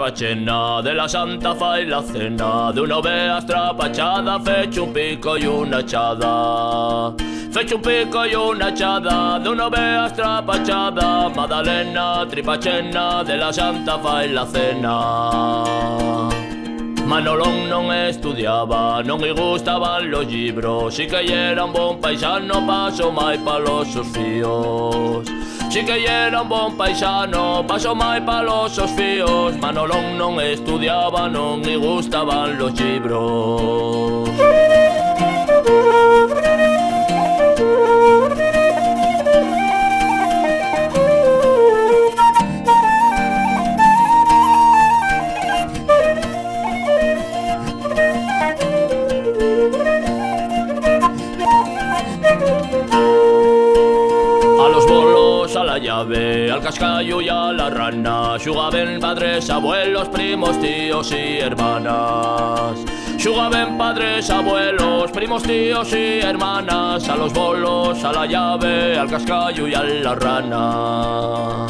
trapachena de la Santa Fa y la cena de una ovea estrapachada, fecho un pico y una echada. Fecho un pico y una echada de una ovea estrapachada, Madalena, tripachena de la Santa Fa y la cena. Manolón non estudiaba, non lle gustaban los libros, sí que era un bon paisano, paso mai pa los sus fíos. Sí que era un bon paisano, paso mai pa los sus fíos. Manolón non estudiaba, non lle gustaban los libros. A la llave, al cascallo y a la rana, xugaven padres, abuelos, primos, tíos y hermanas. Xugaven padres, abuelos, primos, tíos y hermanas, a los bolos, a la llave, al cascallo y a la rana.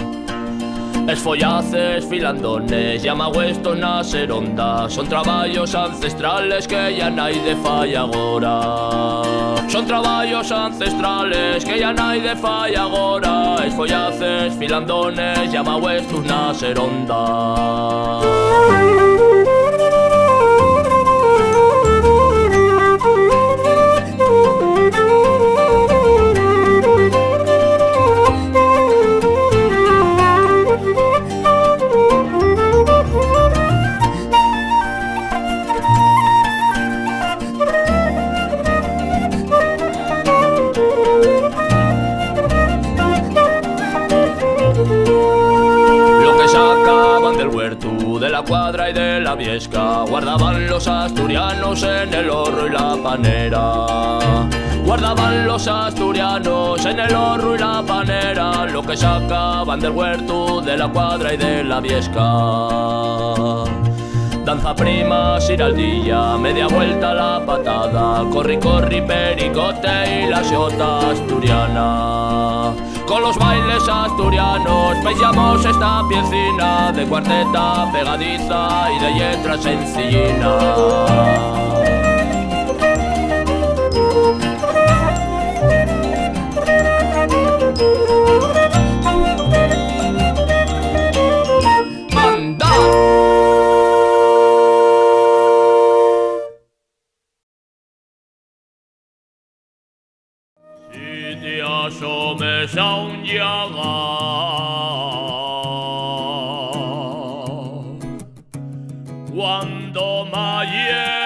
Esfollaces, filandones, llamagüestos na seronda, son traballos ancestrales que ya nai de falla agora. Son traballos ancestrales que ya nai de falla agora. Esfollaces, filandones, llamagüestos na seronda. De la Cuadra y de la Viesca guardaban los asturianos en el horro y la panera. Guardaban los asturianos en el horro y la panera lo que sacaban del huerto de la Cuadra y de la Viesca. Danza prima, siraldilla, media vuelta la patada, corri, corri, pericote y la xota asturiana. Con los bailes asturianos pellamos esta piecina de cuarteta pegadiza y de letra sencillina. Si asomes a un llaga cuando mañana